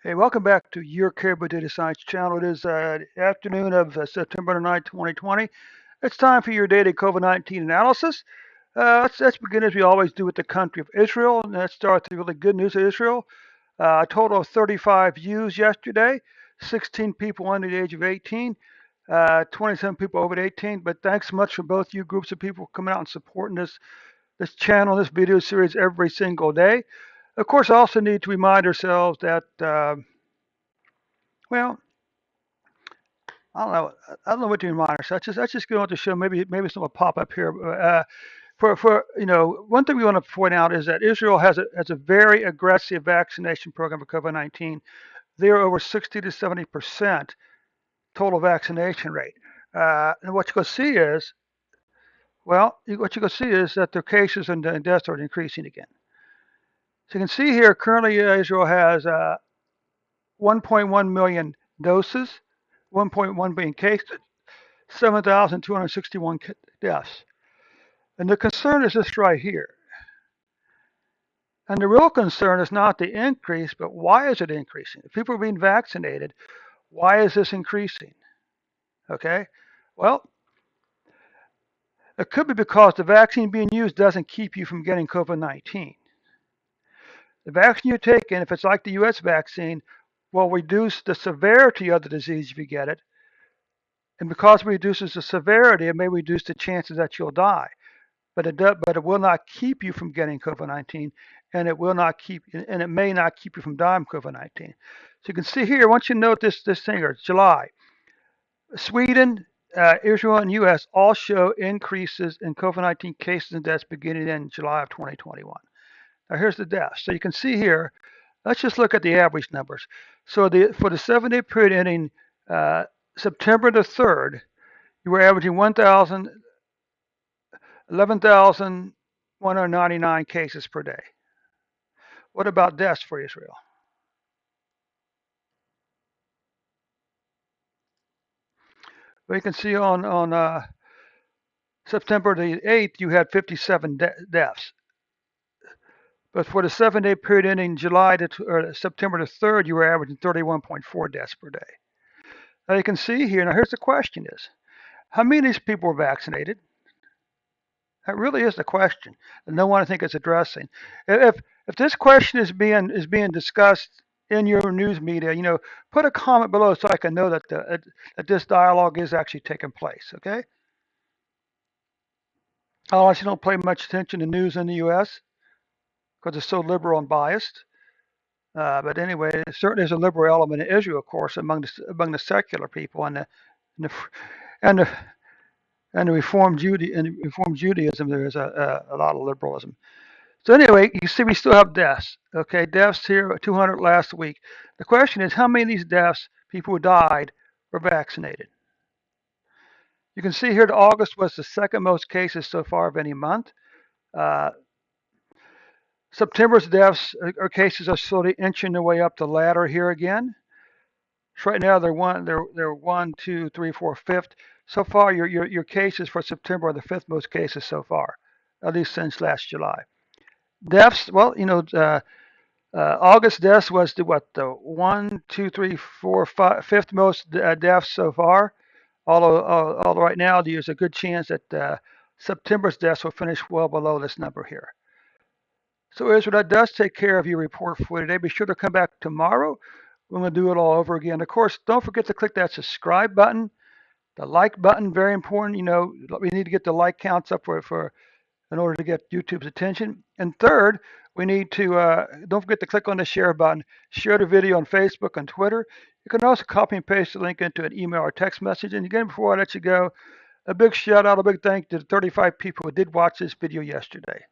Hey, welcome back to Your Caribou Data Science channel. It is afternoon of September 9th, 2020. It's time for your daily COVID-19 analysis. Let's begin as we always do with the country of Israel. And let's start with the really good news of Israel. A total of 35 views yesterday, 16 people under the age of 18, 27 people over 18. But thanks so much for both you groups of people coming out and supporting this channel, this video series every single day. Of course, I also need to remind ourselves that, well, I don't know. I don't know what to remind ourselves. Let's just go on to show. Maybe something will pop up here. One thing we want to point out is that Israel has a very aggressive vaccination program for COVID-19. They're over 60 to 70% total vaccination rate. And what you're going to see is, what you're going to see is that their cases and deaths are increasing again. So you can see here, currently Israel has 1.1 million doses, 1.1 million cases, 7,261 deaths. And the concern is this right here. And the real concern is not the increase, but why is it increasing? If people are being vaccinated, why is this increasing? Okay? Well, it could be because the vaccine being used doesn't keep you from getting COVID-19. The vaccine you're taking, if it's like the US vaccine, will reduce the severity of the disease if you get it. And because it reduces the severity, it may reduce the chances that you'll die. But it will not keep you from getting COVID-19, and it may not keep you from dying from COVID-19. So you can see here, once you note this thing here, it's July. Sweden, Israel, and U.S. all show increases in COVID-19 cases and deaths beginning in July of 2021. Now here's the deaths. So you can see here, let's just look at the average numbers. So for the 7-day period ending September the 3rd, you were averaging 11,199 cases per day. What about deaths for Israel? Well, you can see on September the 8th, you had 57 deaths. But for the 7-day period ending September the 3rd, you were averaging 31.4 deaths per day. Now you can see here, now here's the question is, how many of these people were vaccinated? That really is the question, and no one I think is addressing. If this question is being discussed in your news media, put a comment below so I can know that this dialogue is actually taking place. Okay. I actually don't pay much attention to news in the U.S. because it's so liberal and biased. But anyway, certainly there's a liberal element in Israel, of course, among the secular people and the and the and the Reformed Judaism. There is a lot of liberalism. So anyway, you see we still have deaths. Okay, deaths here, 200 last week. The question is, how many of these deaths, people who died, were vaccinated? You can see here that August was the second most cases so far of any month. Uh, September's deaths or cases are slowly inching their way up the ladder here again. So right now they're one, two, three, four, fifth. So far, your cases for September are the fifth most cases so far, at least since last July. Deaths, well, August deaths was the one, two, three, four, fifth most deaths so far. Although right now there's a good chance that September's deaths will finish well below this number here. So Israel, that does take care of your report for today. Be sure to come back tomorrow. We're going to do it all over again. Of course, don't forget to click that subscribe button, the like button, very important. We need to get the like counts up in order to get YouTube's attention. And third, we need to, don't forget to click on the share button. Share the video on Facebook and Twitter. You can also copy and paste the link into an email or text message. And again, before I let you go, a big shout out, a big thank you to the 35 people who did watch this video yesterday.